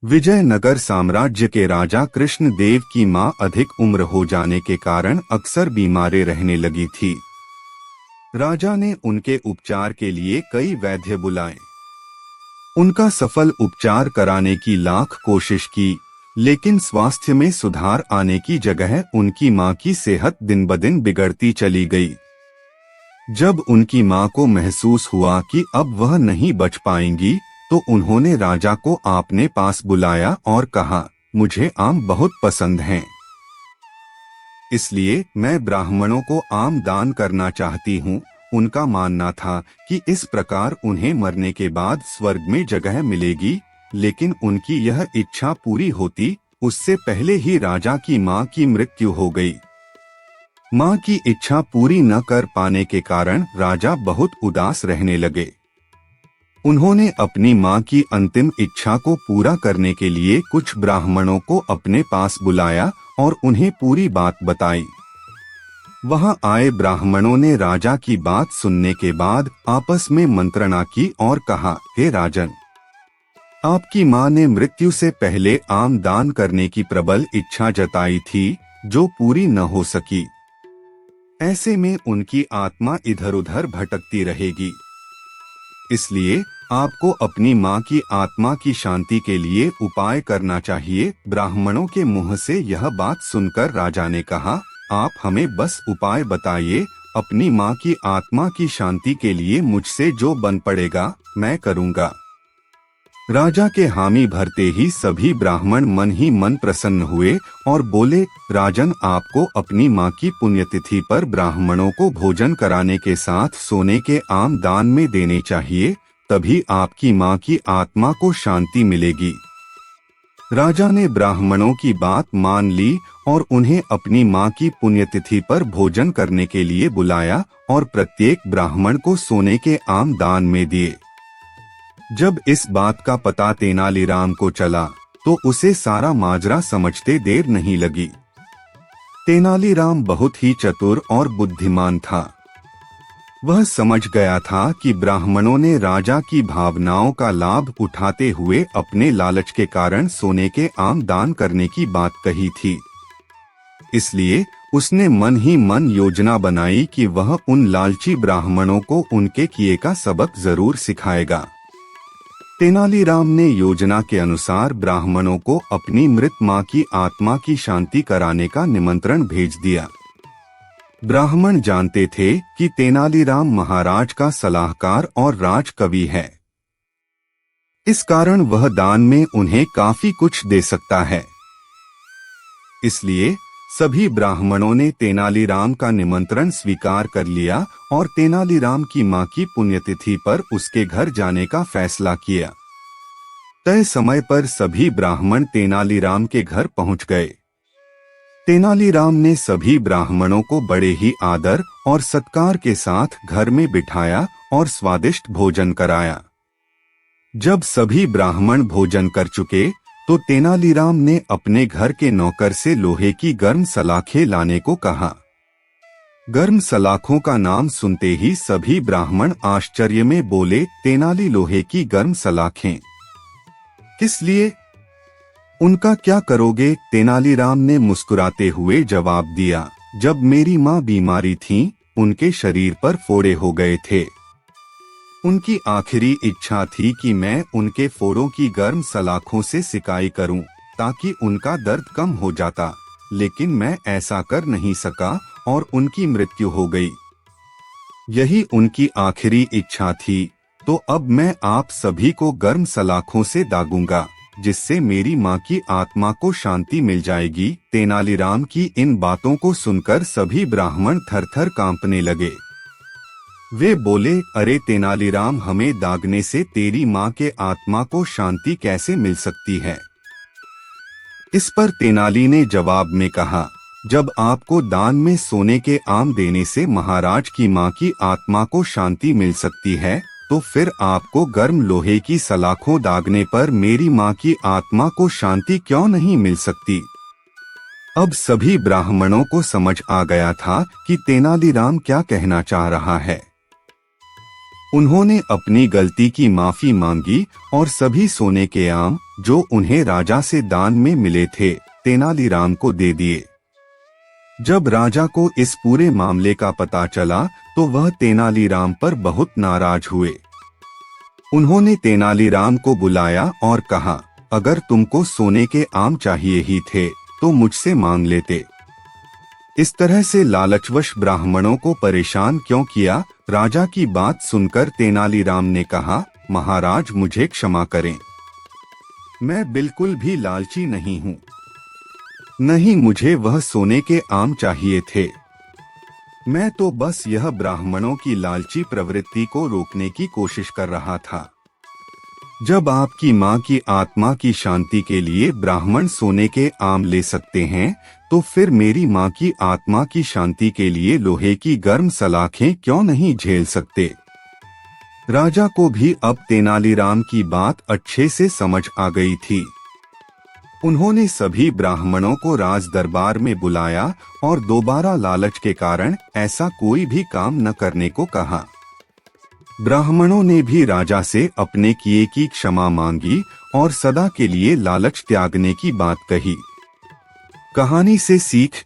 विजयनगर साम्राज्य के राजा कृष्णदेव की मां अधिक उम्र हो जाने के कारण अक्सर बीमारे रहने लगी थी। राजा ने उनके उपचार के लिए कई वैद्य बुलाए। उनका सफल उपचार कराने की लाख कोशिश की, लेकिन स्वास्थ्य में सुधार आने की जगह उनकी मां की सेहत दिन ब दिन बिगड़ती चली गई। जब उनकी मां को महसूस हुआ कि अब वह नहीं बच पाएंगी, तो उन्होंने राजा को अपने पास बुलाया और कहा, मुझे आम बहुत पसंद हैं, इसलिए मैं ब्राह्मणों को आम दान करना चाहती हूँ। उनका मानना था कि इस प्रकार उन्हें मरने के बाद स्वर्ग में जगह मिलेगी, लेकिन उनकी यह इच्छा पूरी होती उससे पहले ही राजा की मां की मृत्यु हो गई। मां की इच्छा पूरी न कर पाने के कारण राजा बहुत उदास रहने लगे। उन्होंने अपनी मां की अंतिम इच्छा को पूरा करने के लिए कुछ ब्राह्मणों को अपने पास बुलाया और उन्हें पूरी बात बताई। वहां आए ब्राह्मणों ने राजा की बात सुनने के बाद आपस में मंत्रणा की और कहा, हे राजन, आपकी मां ने मृत्यु से पहले आम दान करने की प्रबल इच्छा जताई थी, जो पूरी न हो सकी। ऐसे में उनकी आत्मा इधर उधर भटकती रहेगी। इसलिए आपको अपनी मां की आत्मा की शांति के लिए उपाय करना चाहिए। ब्राह्मणों के मुंह से यह बात सुनकर राजा ने कहा, आप हमें बस उपाय बताइए, अपनी मां की आत्मा की शांति के लिए मुझसे जो बन पड़ेगा मैं करूंगा। राजा के हामी भरते ही सभी ब्राह्मण मन ही मन प्रसन्न हुए और बोले, राजन, आपको अपनी मां की पुण्यतिथि पर ब्राह्मणों को भोजन कराने के साथ सोने के आम दान में देने चाहिए, तभी आपकी मां की आत्मा को शांति मिलेगी। राजा ने ब्राह्मणों की बात मान ली और उन्हें अपनी मां की पुण्यतिथि पर भोजन करने के लिए बुलाया और प्रत्येक ब्राह्मण को सोने के आम दान में दिए। जब इस बात का पता तेनालीराम को चला, तो उसे सारा माजरा समझते देर नहीं लगी। तेनालीराम बहुत ही चतुर और बुद्धिमान था। वह समझ गया था कि ब्राह्मणों ने राजा की भावनाओं का लाभ उठाते हुए अपने लालच के कारण सोने के आम दान करने की बात कही थी। इसलिए उसने मन ही मन योजना बनाई कि वह उन लालची ब्राह्मणों को उनके किए का सबक जरूर सिखाएगा। तेनालीराम ने योजना के अनुसार ब्राह्मणों को अपनी मृत मां की आत्मा की शांति कराने का निमंत्रण भेज दिया। ब्राह्मण जानते थे कि तेनालीराम महाराज का सलाहकार और राजकवि है। इस कारण वह दान में उन्हें काफी कुछ दे सकता है। इसलिए सभी ब्राह्मणों ने तेनालीराम का निमंत्रण स्वीकार कर लिया और तेनालीराम की मां की पुण्यतिथि पर उसके घर जाने का फैसला किया। तय समय पर सभी ब्राह्मण तेनालीराम के घर पहुंच गए। तेनालीराम ने सभी ब्राह्मणों को बड़े ही आदर और सत्कार के साथ घर में बिठाया और स्वादिष्ट भोजन कराया। जब सभी ब्राह्मण भोजन कर चुके, तो तेनालीराम ने अपने घर के नौकर से लोहे की गर्म सलाखें लाने को कहा। गर्म सलाखों का नाम सुनते ही सभी ब्राह्मण आश्चर्य में बोले, तेनाली, लोहे की गर्म सलाखें किस लिए? उनका क्या करोगे? तेनालीराम ने मुस्कुराते हुए जवाब दिया, जब मेरी मां बीमारी थी, उनके शरीर पर फोड़े हो गए थे। उनकी आखिरी इच्छा थी कि मैं उनके फोड़ों की गर्म सलाखों से सिकाई करूं, ताकि उनका दर्द कम हो जाता, लेकिन मैं ऐसा कर नहीं सका और उनकी मृत्यु हो गई। यही उनकी आखिरी इच्छा थी, तो अब मैं आप सभी को गर्म सलाखों से दागूंगा, जिससे मेरी मां की आत्मा को शांति मिल जाएगी। तेनालीराम की इन बातों को सुनकर सभी ब्राह्मण थर-थर कांपने लगे। वे बोले, अरे तेनालीराम, हमें दागने से तेरी मां के आत्मा को शांति कैसे मिल सकती है? इस पर तेनाली ने जवाब में कहा, जब आपको दान में सोने के आम देने से महाराज की मां की आत्मा को शांति मिल सकती है, तो फिर आपको गर्म लोहे की सलाखों दागने पर मेरी मां की आत्मा को शांति क्यों नहीं मिल सकती? अब सभी ब्राह्मणों को समझ आ गया था कि तेनालीराम क्या कहना चाह रहा है। उन्होंने अपनी गलती की माफी मांगी और सभी सोने के आम जो उन्हें राजा से दान में मिले थे, तेनालीराम को दे दिए। जब राजा को इस पूरे मामले का पता चला तो वह तेनालीराम पर बहुत नाराज हुए। उन्होंने तेनालीराम को बुलाया और कहा, अगर तुमको सोने के आम चाहिए ही थे तो मुझसे मांग लेते। इस तरह से लालचवश ब्राह्मणों को परेशान क्यों किया? राजा की बात सुनकर तेनालीराम ने कहा, महाराज मुझे क्षमा करें, मैं बिल्कुल भी लालची नहीं हूँ। नहीं, मुझे वह सोने के आम चाहिए थे। मैं तो बस यह ब्राह्मणों की लालची प्रवृत्ति को रोकने की कोशिश कर रहा था। जब आपकी माँ की आत्मा की शांति के लिए ब्राह्मण सोने के आम ले सकते हैं, तो फिर मेरी माँ की आत्मा की शांति के लिए लोहे की गर्म सलाखें क्यों नहीं झेल सकते? राजा को भी अब तेनालीराम की बात अच्छे से समझ आ गई थी। उन्होंने सभी ब्राह्मणों को राज दरबार में बुलाया और दोबारा लालच के कारण ऐसा कोई भी काम न करने को कहा। ब्राह्मणों ने भी राजा से अपने किए की क्षमा मांगी और सदा के लिए लालच त्यागने की बात कही। कहानी से सीख।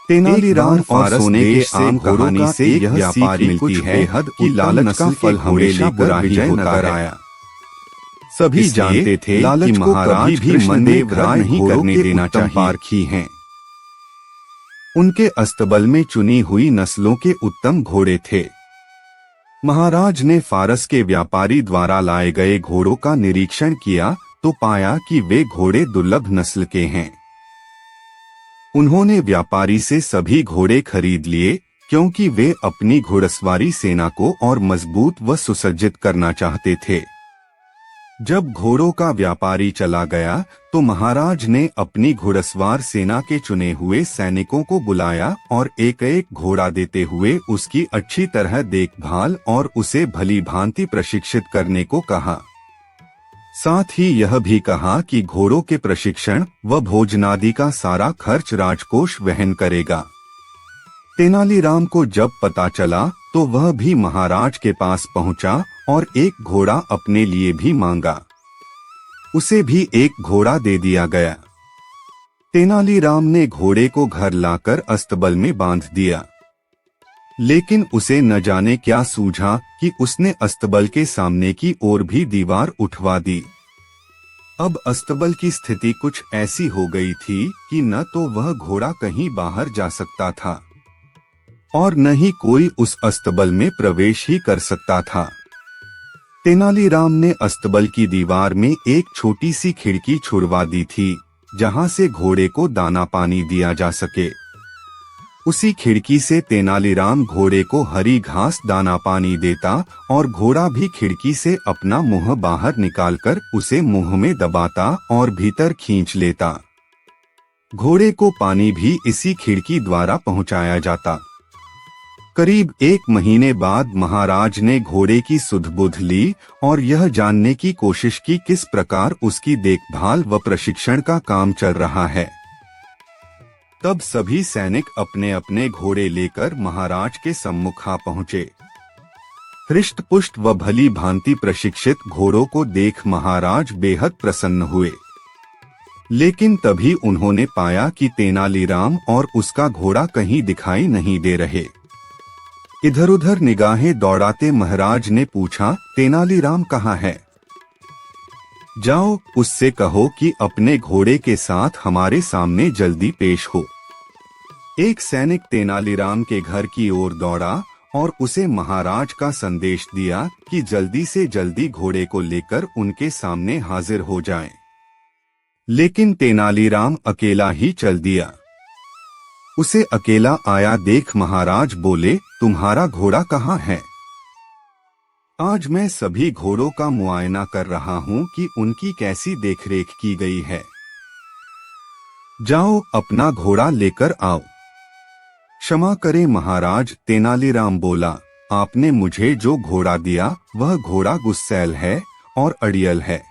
तेनालीराम और सोने के आम कहानी से यह व्यापारी मिलती है कि लालच का फल हमेशा बुरा ही होता है। सभी जानते थे लालच को महाराज भी मन में राय नहीं करने देना चाहिए। पारखी हैं। उनके अस्तबल में चुनी हुई नस्लों के उत्तम घोड़े थे। महाराज ने फारस के व्यापारी द्वारा लाए गए घोड़ों का निरीक्षण किया तो पाया कि वे घोड़े दुर्लभ नस्ल के हैं। उन्होंने व्यापारी से सभी घोड़े खरीद लिए क्योंकि वे अपनी घुड़सवारी सेना को और मजबूत व सुसज्जित करना चाहते थे। जब घोड़ों का व्यापारी चला गया तो महाराज ने अपनी घुड़सवार सेना के चुने हुए सैनिकों को बुलाया और एक एक घोड़ा देते हुए उसकी अच्छी तरह देखभाल और उसे भली भांति प्रशिक्षित करने को कहा। साथ ही यह भी कहा कि घोड़ों के प्रशिक्षण व भोजनादि का सारा खर्च राजकोष वहन करेगा। तेनालीराम को जब पता चला तो वह भी महाराज के पास पहुंचा और एक घोड़ा अपने लिए भी मांगा। उसे भी एक घोड़ा दे दिया गया। तेनालीराम ने घोड़े को घर लाकर अस्तबल में बांध दिया, लेकिन उसे न जाने क्या सूझा कि उसने अस्तबल के सामने की ओर भी दीवार उठवा दी। अब अस्तबल की स्थिति कुछ ऐसी हो गई थी कि न तो वह घोड़ा कहीं बाहर जा सकता था और न ही कोई उस अस्तबल में प्रवेश ही कर सकता था। तेनालीराम ने अस्तबल की दीवार में एक छोटी सी खिड़की छुड़वा दी थी जहां से घोड़े को दाना पानी दिया जा सके। उसी खिड़की से तेनालीराम घोड़े को हरी घास दाना पानी देता और घोड़ा भी खिड़की से अपना मुंह बाहर निकालकर उसे मुंह में दबाता और भीतर खींच लेता। घोड़े को पानी भी इसी खिड़की द्वारा पहुंचाया जाता। करीब 1 महीने बाद महाराज ने घोड़े की सुध-बुध ली और यह जानने की कोशिश की किस प्रकार उसकी देखभाल व प्रशिक्षण का काम चल रहा है। तब सभी सैनिक अपने अपने घोड़े लेकर महाराज के सम्मुख आ पहुंचे। हृष्ट-पुष्ट व भली भांति प्रशिक्षित घोड़ों को देख महाराज बेहद प्रसन्न हुए। लेकिन तभी उन्होंने पाया कि तेनालीराम और उसका घोड़ा कहीं दिखाई नहीं दे रहे। इधर उधर निगाहें दौड़ाते महाराज ने पूछा, तेनालीराम कहाँ है? जाओ उससे कहो कि अपने घोड़े के साथ हमारे सामने जल्दी पेश हो। एक सैनिक तेनालीराम के घर की ओर दौड़ा और उसे महाराज का संदेश दिया कि जल्दी से जल्दी घोड़े को लेकर उनके सामने हाजिर हो जाए। लेकिन तेनालीराम अकेला ही चल दिया। उसे अकेला आया देख महाराज बोले, तुम्हारा घोड़ा कहाँ है? आज मैं सभी घोड़ों का मुआयना कर रहा हूँ कि उनकी कैसी देखरेख की गई है। जाओ अपना घोड़ा लेकर आओ। क्षमा करें महाराज, तेनालीराम बोला, आपने मुझे जो घोड़ा दिया वह घोड़ा गुस्सैल है और अड़ियल है।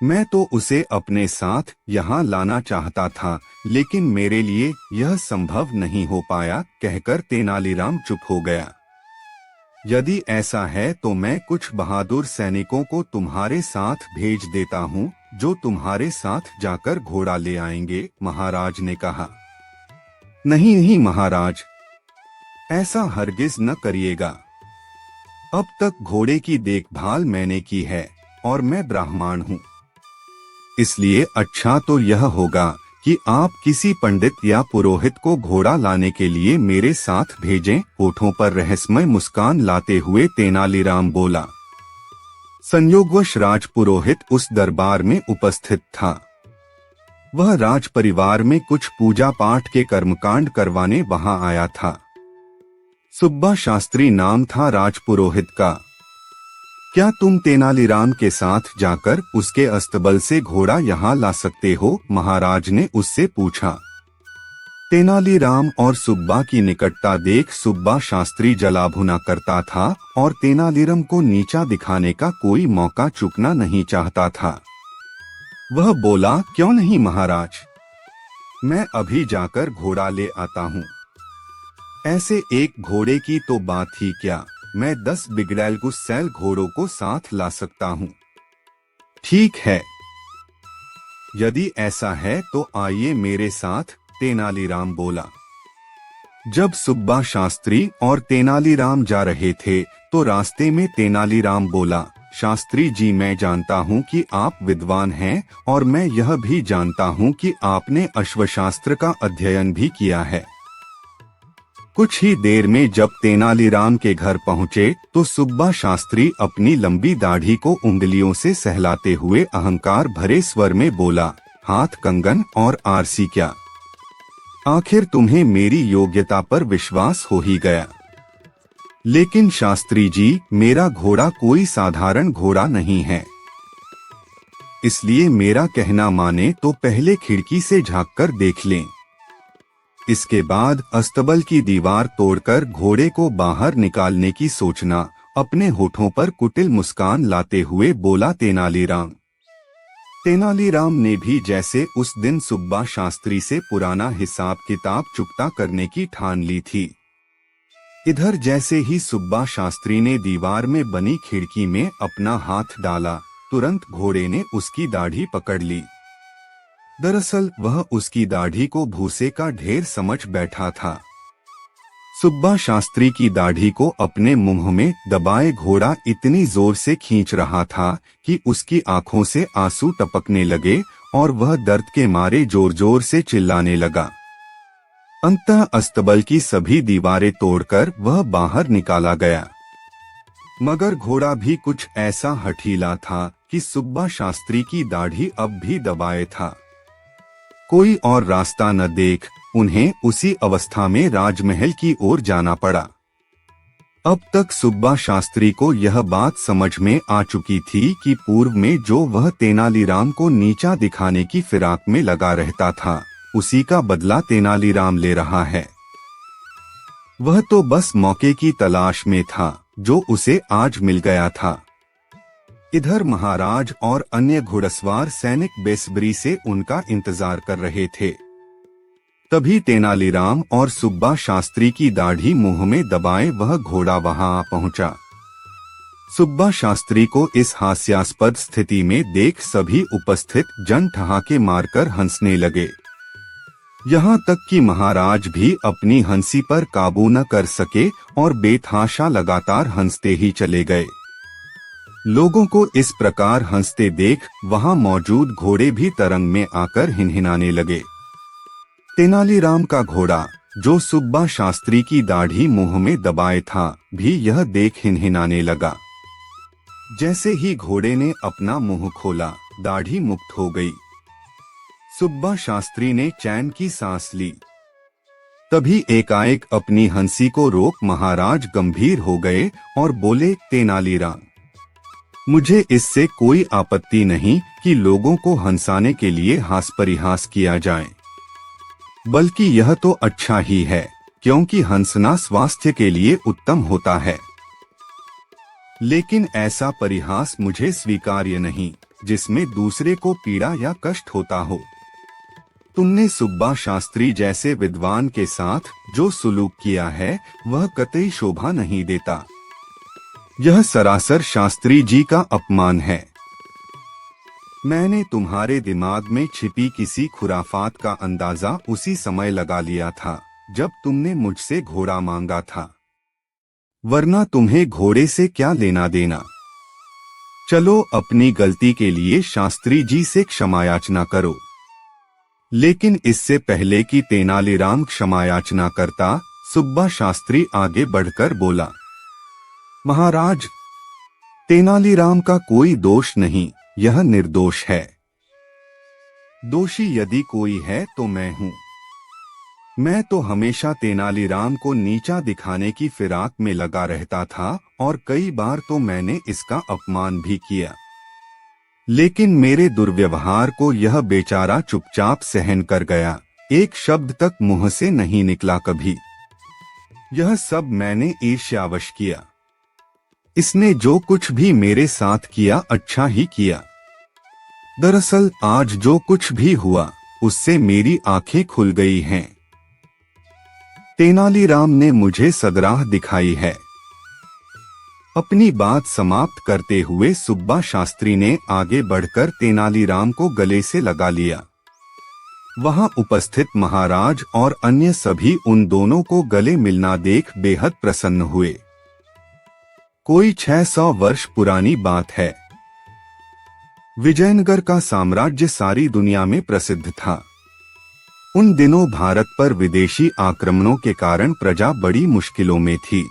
मैं तो उसे अपने साथ यहाँ लाना चाहता था, लेकिन मेरे लिए यह संभव नहीं हो पाया। कहकर तेनालीराम चुप हो गया। यदि ऐसा है तो मैं कुछ बहादुर सैनिकों को तुम्हारे साथ भेज देता हूँ, जो तुम्हारे साथ जाकर घोड़ा ले आएंगे, महाराज ने कहा। नहीं नहीं महाराज, ऐसा हरगिज न करिएगा। अब तक घोड़े की देखभाल मैंने की है और मैं ब्राह्मण हूँ, इसलिए अच्छा तो यह होगा कि आप किसी पंडित या पुरोहित को घोड़ा लाने के लिए मेरे साथ भेजें। होठों पर रहस्यमय मुस्कान लाते हुए तेनालीराम बोला। संयोगवश राज पुरोहित उस दरबार में उपस्थित था। वह राज परिवार में कुछ पूजा पाठ के कर्मकांड करवाने वहां आया था। सुब्बा शास्त्री नाम था राजपुरोहित का। क्या तुम तेनालीराम के साथ जाकर उसके अस्तबल से घोड़ा यहाँ ला सकते हो? महाराज ने उससे पूछा। तेनालीराम और सुब्बा की निकटता देख सुब्बा शास्त्री जलाभुना करता था और तेनालीराम को नीचा दिखाने का कोई मौका चूकना नहीं चाहता था। वह बोला, क्यों नहीं महाराज, मैं अभी जाकर घोड़ा ले आता हूँ। ऐसे एक घोड़े की तो बात ही क्या, मैं 10 बिगड़ैल गुस्सैल घोड़ों को साथ ला सकता हूँ। ठीक है, यदि ऐसा है तो आइए मेरे साथ, तेनालीराम बोला। जब सुब्बा शास्त्री और तेनालीराम जा रहे थे तो रास्ते में तेनालीराम बोला, शास्त्री जी, मैं जानता हूँ कि आप विद्वान हैं और मैं यह भी जानता हूँ कि आपने अश्वशास्त्र का अध्ययन भी किया है। कुछ ही देर में जब तेनालीराम के घर पहुँचे तो सुब्बा शास्त्री अपनी लंबी दाढ़ी को उंगलियों से सहलाते हुए अहंकार भरे स्वर में बोला, हाथ कंगन और आरसी क्या, आखिर तुम्हें मेरी योग्यता पर विश्वास हो ही गया। लेकिन शास्त्री जी, मेरा घोड़ा कोई साधारण घोड़ा नहीं है, इसलिए मेरा कहना माने तो पहले खिड़की से झांककर देख लें। इसके बाद अस्तबल की दीवार तोड़कर घोड़े को बाहर निकालने की सोचना, अपने होठों पर कुटिल मुस्कान लाते हुए बोला तेनालीराम। तेनालीराम ने भी जैसे उस दिन सुब्बा शास्त्री से पुराना हिसाब किताब चुकता करने की ठान ली थी। इधर जैसे ही सुब्बा शास्त्री ने दीवार में बनी खिड़की में अपना हाथ डाला, तुरंत घोड़े ने उसकी दाढ़ी पकड़ ली। दरअसल वह उसकी दाढ़ी को भूसे का ढेर समझ बैठा था। सुब्बा शास्त्री की दाढ़ी को अपने मुंह में दबाए घोड़ा इतनी जोर से खींच रहा था कि उसकी आंखों से आंसू टपकने लगे और वह दर्द के मारे जोर जोर से चिल्लाने लगा। अंततः अस्तबल की सभी दीवारें तोड़कर वह बाहर निकाला गया। मगर घोड़ा भी कुछ ऐसा हठीला था कि सुब्बा शास्त्री की दाढ़ी अब भी दबाए था। कोई और रास्ता न देख उन्हें उसी अवस्था में राजमहल की ओर जाना पड़ा। अब तक सुब्बा शास्त्री को यह बात समझ में आ चुकी थी कि पूर्व में जो वह तेनालीराम को नीचा दिखाने की फिराक में लगा रहता था, उसी का बदला तेनालीराम ले रहा है। वह तो बस मौके की तलाश में था जो उसे आज मिल गया था। इधर महाराज और अन्य घुड़सवार सैनिक बेसब्री से उनका इंतजार कर रहे थे। तभी तेनालीराम और सुब्बा शास्त्री की दाढ़ी मुंह में दबाए वह घोड़ा वहां आ पहुंचा। सुब्बा शास्त्री को इस हास्यास्पद स्थिति में देख सभी उपस्थित जन ठहाके मारकर हंसने लगे। यहाँ तक कि महाराज भी अपनी हंसी पर काबू न कर सके और बेतहाशा लगातार हंसते ही चले गए। लोगों को इस प्रकार हंसते देख वहां मौजूद घोड़े भी तरंग में आकर हिनहिनाने लगे। तेनालीराम का घोड़ा, जो सुब्बा शास्त्री की दाढ़ी मुंह में दबाए था, भी यह देख हिनहिनाने लगा। जैसे ही घोड़े ने अपना मुंह खोला, दाढ़ी मुक्त हो गई। सुब्बा शास्त्री ने चैन की सांस ली। तभी एकाएक अपनी हंसी को रोक महाराज गंभीर हो गए और बोले, तेनालीराम, मुझे इससे कोई आपत्ति नहीं कि लोगों को हंसाने के लिए हास परिहास किया जाए, बल्कि यह तो अच्छा ही है, क्योंकि हंसना स्वास्थ्य के लिए उत्तम होता है। लेकिन ऐसा परिहास मुझे स्वीकार्य नहीं जिसमें दूसरे को पीड़ा या कष्ट होता हो। तुमने सुब्बा शास्त्री जैसे विद्वान के साथ जो सुलूक किया है, वह कतई शोभा नहीं देता। यह सरासर शास्त्री जी का अपमान है। मैंने तुम्हारे दिमाग में छिपी किसी खुराफात का अंदाजा उसी समय लगा लिया था जब तुमने मुझसे घोड़ा मांगा था, वरना तुम्हें घोड़े से क्या लेना देना। चलो अपनी गलती के लिए शास्त्री जी से क्षमायाचना करो। लेकिन इससे पहले कि तेनालीराम क्षमायाचना करता, सुब्बा शास्त्री आगे बढ़कर बोला, महाराज, तेनालीराम का कोई दोष नहीं, यह निर्दोष है। दोषी यदि कोई है तो मैं हूं। मैं तो हमेशा तेनालीराम को नीचा दिखाने की फिराक में लगा रहता था और कई बार तो मैंने इसका अपमान भी किया, लेकिन मेरे दुर्व्यवहार को यह बेचारा चुपचाप सहन कर गया, एक शब्द तक मुंह से नहीं निकला कभी। यह सब मैंने ईर्ष्यावश किया। इसने जो कुछ भी मेरे साथ किया अच्छा ही किया। दरअसल आज जो कुछ भी हुआ उससे मेरी आंखें खुल गई हैं। तेनालीराम ने मुझे सदराह दिखाई है। अपनी बात समाप्त करते हुए सुब्बा शास्त्री ने आगे बढ़कर तेनालीराम को गले से लगा लिया। वहां उपस्थित महाराज और अन्य सभी उन दोनों को गले मिलना देख बेहद प्रसन्न हुए। कोई 600 वर्ष पुरानी बात है। विजयनगर का साम्राज्य सारी दुनिया में प्रसिद्ध था। उन दिनों भारत पर विदेशी आक्रमणों के कारण प्रजा बड़ी मुश्किलों में थी।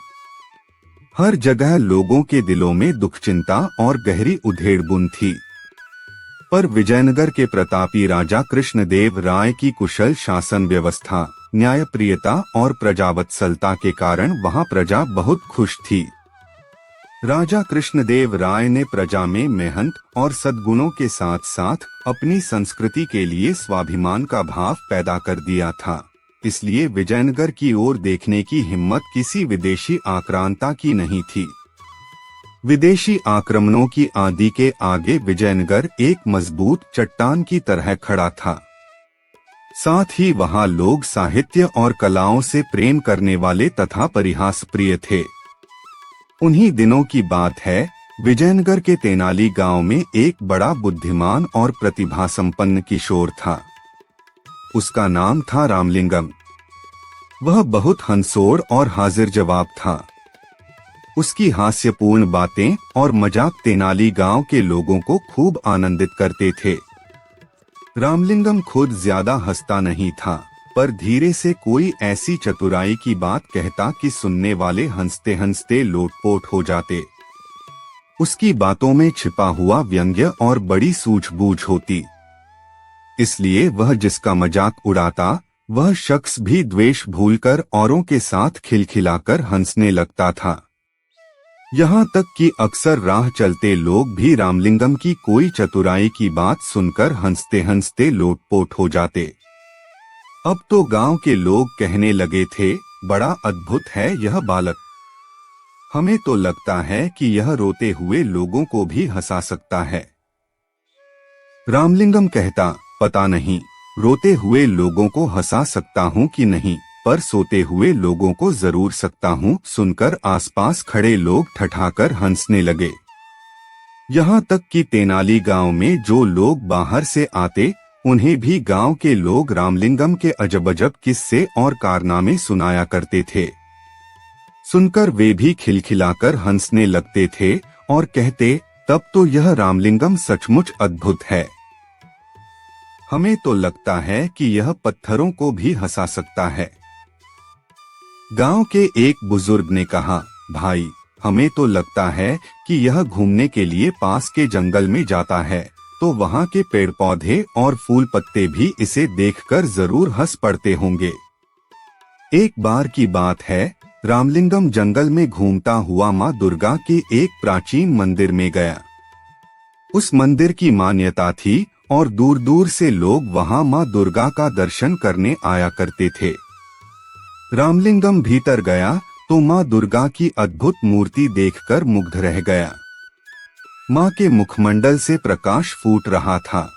हर जगह लोगों के दिलों में दुख, चिंता और गहरी उधेड़बुन थी। पर विजयनगर के प्रतापी राजा कृष्णदेव राय की कुशल शासन व्यवस्था, न्यायप्रियता और प्रजावत्सलता के कारण वहां प्रजा बहुत खुश थी। राजा कृष्णदेव राय ने प्रजा में मेहनत और सद्गुणों के साथ साथ अपनी संस्कृति के लिए स्वाभिमान का भाव पैदा कर दिया था। इसलिए विजयनगर की ओर देखने की हिम्मत किसी विदेशी आक्रांता की नहीं थी। विदेशी आक्रमणों की आंधी के आगे विजयनगर एक मजबूत चट्टान की तरह खड़ा था। साथ ही वहां लोग साहित्य और कलाओं से प्रेम करने वाले तथा परिहास प्रिय थे। उन्हीं दिनों की बात है, विजयनगर के तेनाली गांव में एक बड़ा बुद्धिमान और प्रतिभा संपन्न किशोर था। उसका नाम था रामलिंगम। वह बहुत हंसोड़ और हाजिर जवाब था। उसकी हास्यपूर्ण बातें और मजाक तेनाली गांव के लोगों को खूब आनंदित करते थे। रामलिंगम खुद ज्यादा हंसता नहीं था, पर धीरे से कोई ऐसी चतुराई की बात कहता कि सुनने वाले हंसते हंसते लोटपोट हो जाते। उसकी बातों में छिपा हुआ व्यंग्य और बड़ी सूझबूझ होती। इसलिए वह जिसका मजाक उड़ाता, वह शख्स भी द्वेष भूलकर औरों के साथ खिलखिलाकर हंसने लगता था। यहाँ तक कि अक्सर राह चलते लोग भी रामलिंगम की कोई चतुराई की बात सुनकर हंसते हंसते लोटपोट हो जाते। अब तो गांव के लोग कहने लगे थे, बड़ा अद्भुत है यह बालक। हमें तो लगता है कि यह रोते हुए लोगों को भी हंसा सकता है। रामलिंगम कहता, पता नहीं रोते हुए लोगों को हंसा सकता हूँ कि नहीं, पर सोते हुए लोगों को जरूर सकता हूँ। सुनकर आसपास खड़े लोग ठठाकर हंसने लगे। यहाँ तक कि तेनाली गांव में जो लोग बाहर से आते, उन्हें भी गांव के लोग रामलिंगम के अजब-अजब किस्से और कारनामे सुनाया करते थे। सुनकर वे भी खिलखिलाकर हंसने लगते थे और कहते, तब तो यह रामलिंगम सचमुच अद्भुत है। हमें तो लगता है कि यह पत्थरों को भी हंसा सकता है। गांव के एक बुजुर्ग ने कहा, भाई, हमें तो लगता है कि यह घूमने के लिए पास के जंगल में जाता है, तो वहाँ के पेड़ पौधे और फूल पत्ते भी इसे देखकर जरूर हंस पड़ते होंगे। एक बार की बात है, रामलिंगम जंगल में घूमता हुआ माँ दुर्गा के एक प्राचीन मंदिर में गया। उस मंदिर की मान्यता थी और दूर दूर से लोग वहाँ माँ दुर्गा का दर्शन करने आया करते थे। रामलिंगम भीतर गया तो माँ दुर्गा की अद्भुत मूर्ति देखकर मुग्ध रह गया। माँ के मुखमंडल से प्रकाश फूट रहा था।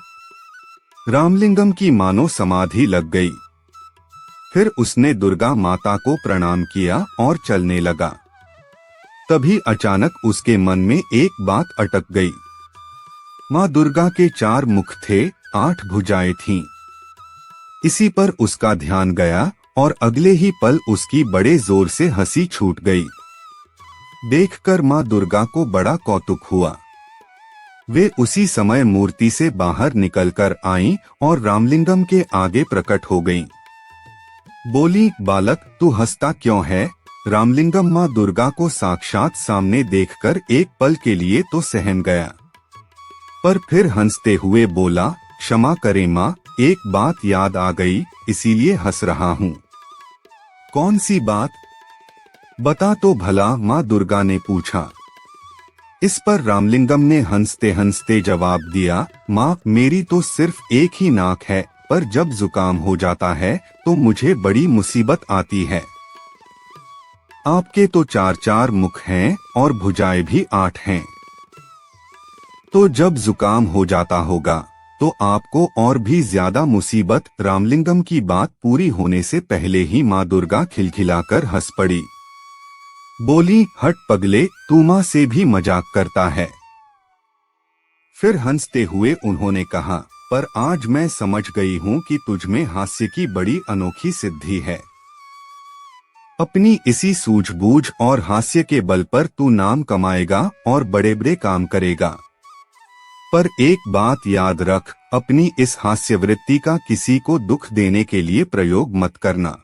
रामलिंगम की मानो समाधि लग गई। फिर उसने दुर्गा माता को प्रणाम किया और चलने लगा। तभी अचानक उसके मन में एक बात अटक गई। माँ दुर्गा के 4 मुख थे, 8 भुजाएं थीं। इसी पर उसका ध्यान गया और अगले ही पल उसकी बड़े जोर से हंसी छूट गई। देखकर माँ दुर्गा को बड़ा कौतुक हुआ। वे उसी समय मूर्ति से बाहर निकलकर आईं और रामलिंगम के आगे प्रकट हो गईं। बोली, बालक तू हंसता क्यों है? रामलिंगम माँ दुर्गा को साक्षात सामने देखकर एक पल के लिए तो सहम गया, पर फिर हंसते हुए बोला, क्षमा करें माँ, एक बात याद आ गई, इसीलिए हंस रहा हूँ। कौन सी बात? बता तो भला, माँ दुर्गा ने पूछा। इस पर रामलिंगम ने हंसते हंसते जवाब दिया, माँ मेरी तो सिर्फ एक ही नाक है, पर जब जुकाम हो जाता है तो मुझे बड़ी मुसीबत आती है। आपके तो 4-4 मुख हैं और भुजाएं भी 8 हैं। तो जब जुकाम हो जाता होगा तो आपको और भी ज्यादा मुसीबत। रामलिंगम की बात पूरी होने से पहले ही माँ दुर्गा खिलखिलाकर हंस पड़ी। बोली, हट पगले, तू माँ से भी मजाक करता है। फिर हंसते हुए उन्होंने कहा, पर आज मैं समझ गई हूँ कि तुझमें हास्य की बड़ी अनोखी सिद्धि है। अपनी इसी सूझबूझ और हास्य के बल पर तू नाम कमाएगा और बड़े बड़े काम करेगा। पर एक बात याद रख, अपनी इस हास्य वृत्ति का किसी को दुख देने के लिए प्रयोग मत करना।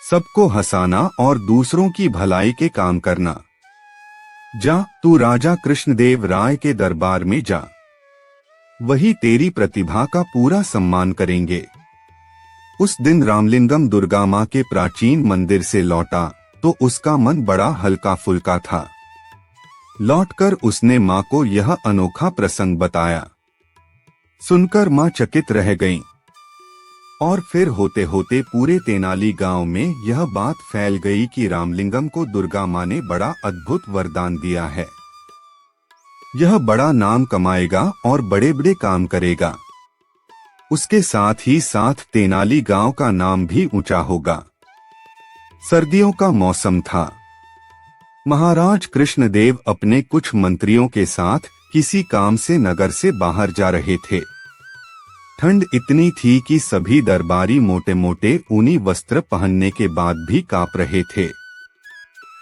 सबको हंसाना और दूसरों की भलाई के काम करना। जा, तू राजा कृष्णदेव राय के दरबार में जा, वही तेरी प्रतिभा का पूरा सम्मान करेंगे। उस दिन रामलिंगम दुर्गा माँ के प्राचीन मंदिर से लौटा तो उसका मन बड़ा हल्का फुल्का था। लौटकर उसने माँ को यह अनोखा प्रसंग बताया। सुनकर माँ चकित रह गईं। और फिर होते होते पूरे तेनाली गांव में यह बात फैल गई कि रामलिंगम को दुर्गा माँ ने बड़ा अद्भुत वरदान दिया है। यह बड़ा नाम कमाएगा और बड़े बड़े काम करेगा। उसके साथ ही साथ तेनाली गांव का नाम भी ऊंचा होगा। सर्दियों का मौसम था। महाराज कृष्णदेव अपने कुछ मंत्रियों के साथ किसी काम से नगर से बाहर जा रहे थे। ठंड इतनी थी कि सभी दरबारी मोटे मोटे ऊनी वस्त्र पहनने के बाद भी कांप रहे थे।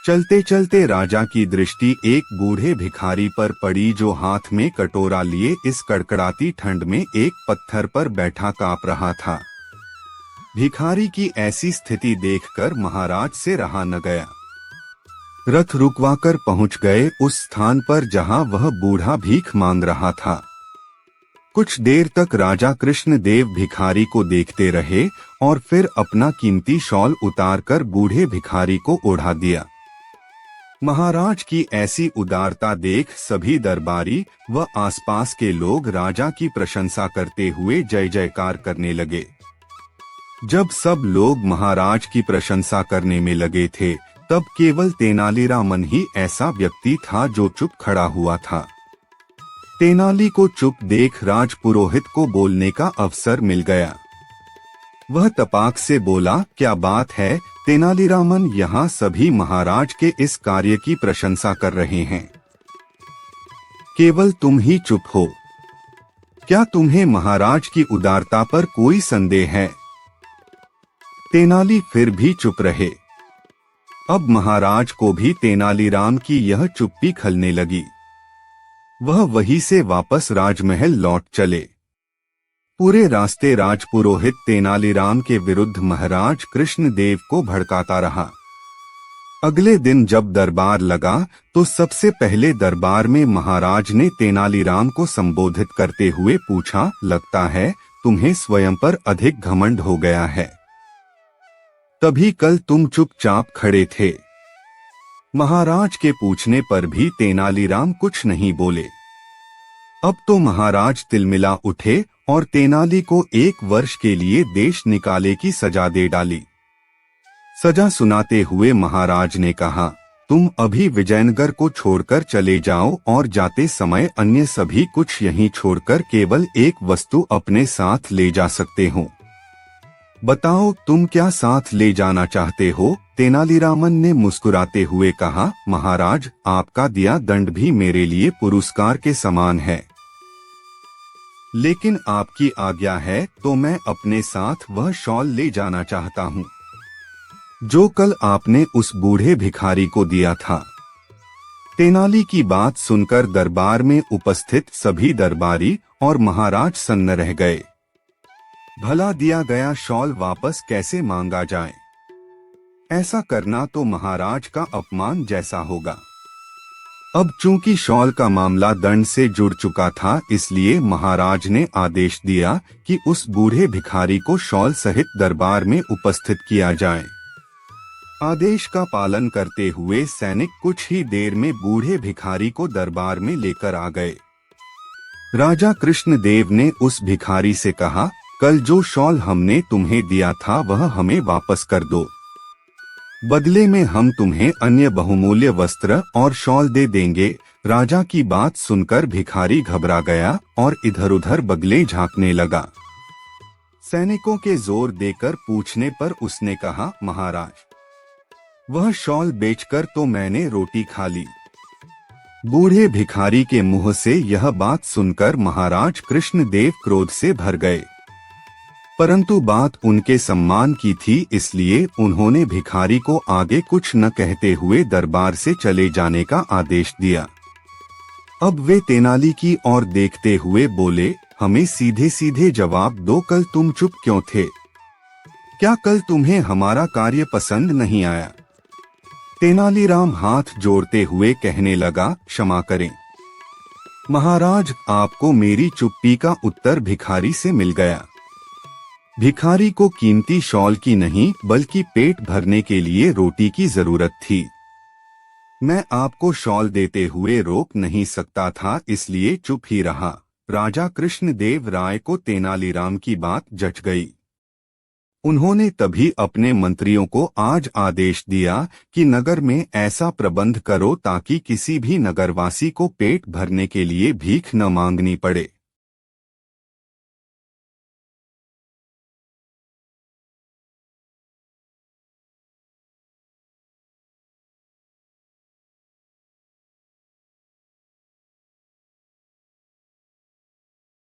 चलते चलते राजा की दृष्टि एक बूढ़े भिखारी पर पड़ी जो हाथ में कटोरा लिए इस कड़कड़ाती ठंड में एक पत्थर पर बैठा कांप रहा था। भिखारी की ऐसी स्थिति देखकर महाराज से रहा न गया। रथ रुकवाकर पहुंच गए उस स्थान पर जहां वह बूढ़ा भीख मांग रहा था। कुछ देर तक राजा कृष्णदेव भिखारी को देखते रहे और फिर अपना कीमती शॉल उतारकर बूढ़े भिखारी को ओढ़ा दिया। महाराज की ऐसी उदारता देख सभी दरबारी व आसपास के लोग राजा की प्रशंसा करते हुए जय जयकार करने लगे। जब सब लोग महाराज की प्रशंसा करने में लगे थे तब केवल तेनालीरामन ही ऐसा व्यक्ति था जो चुप खड़ा हुआ था। तेनाली को चुप देख राजपुरोहित को बोलने का अवसर मिल गया। वह तपाक से बोला, क्या बात है तेनालीरामन, यहाँ सभी महाराज के इस कार्य की प्रशंसा कर रहे हैं, केवल तुम ही चुप हो। क्या तुम्हें महाराज की उदारता पर कोई संदेह है? तेनाली फिर भी चुप रहे। अब महाराज को भी तेनालीराम की यह चुप्पी खलने लगी। वह वहीं से वापस राजमहल लौट चले। पूरे रास्ते राजपुरोहित तेनालीराम के विरुद्ध महाराज कृष्णदेव को भड़काता रहा। अगले दिन जब दरबार लगा तो सबसे पहले दरबार में महाराज ने तेनालीराम को संबोधित करते हुए पूछा, लगता है तुम्हें स्वयं पर अधिक घमंड हो गया है। तभी कल तुम चुपचाप खड़े थे। महाराज के पूछने पर भी तेनालीराम कुछ नहीं बोले। अब तो महाराज तिलमिला उठे और तेनाली को 1 वर्ष के लिए देश निकाले की सजा दे डाली। सजा सुनाते हुए महाराज ने कहा, तुम अभी विजयनगर को छोड़कर चले जाओ और जाते समय अन्य सभी कुछ यहीं छोड़कर केवल एक वस्तु अपने साथ ले जा सकते हो। बताओ तुम क्या साथ ले जाना चाहते हो? तेनालीरामन ने मुस्कुराते हुए कहा, महाराज, आपका दिया दंड भी मेरे लिए पुरस्कार के समान है। लेकिन आपकी आज्ञा है तो मैं अपने साथ वह शॉल ले जाना चाहता हूँ जो कल आपने उस बूढ़े भिखारी को दिया था। तेनाली की बात सुनकर दरबार में उपस्थित सभी दरबारी और महाराज सन्न रह गए। भला दिया गया शॉल वापस कैसे मांगा जाए? ऐसा करना तो महाराज का अपमान जैसा होगा। अब चूंकि शॉल का मामला दंड से जुड़ चुका था, इसलिए महाराज ने आदेश दिया कि उस बूढ़े भिखारी को शॉल सहित दरबार में उपस्थित किया जाए। आदेश का पालन करते हुए सैनिक कुछ ही देर में बूढ़े भिखारी को दरबार में लेकर आ गए। राजा कृष्णदेव ने उस भिखारी से कहा, कल जो शॉल हमने तुम्हें दिया था वह हमें वापस कर दो। बदले में हम तुम्हें अन्य बहुमूल्य वस्त्र और शॉल दे देंगे। राजा की बात सुनकर भिखारी घबरा गया और इधर-उधर बगले झांकने लगा। सैनिकों के जोर देकर पूछने पर उसने कहा, महाराज, वह शॉल बेचकर तो मैंने रोटी खा ली। बूढ़े भिखारी के मुंह से यह बात सुनकर महाराज कृष्णदेव क्रोध से भर गए, परंतु बात उनके सम्मान की थी, इसलिए उन्होंने भिखारी को आगे कुछ न कहते हुए दरबार से चले जाने का आदेश दिया। अब वे तेनाली की ओर देखते हुए बोले, हमें सीधे सीधे जवाब दो, कल तुम चुप क्यों थे? क्या कल तुम्हें हमारा कार्य पसंद नहीं आया? तेनालीराम हाथ जोड़ते हुए कहने लगा, क्षमा करें महाराज, आपको मेरी चुप्पी का उत्तर भिखारी से मिल गया। भिखारी को कीमती शॉल की नहीं बल्कि पेट भरने के लिए रोटी की जरूरत थी। मैं आपको शॉल देते हुए रोक नहीं सकता था, इसलिए चुप ही रहा। राजा कृष्णदेव राय को तेनालीराम की बात जच गई। उन्होंने तभी अपने मंत्रियों को आज आदेश दिया कि नगर में ऐसा प्रबंध करो ताकि किसी भी नगरवासी को पेट भरने के लिए भीख न मांगनी पड़े।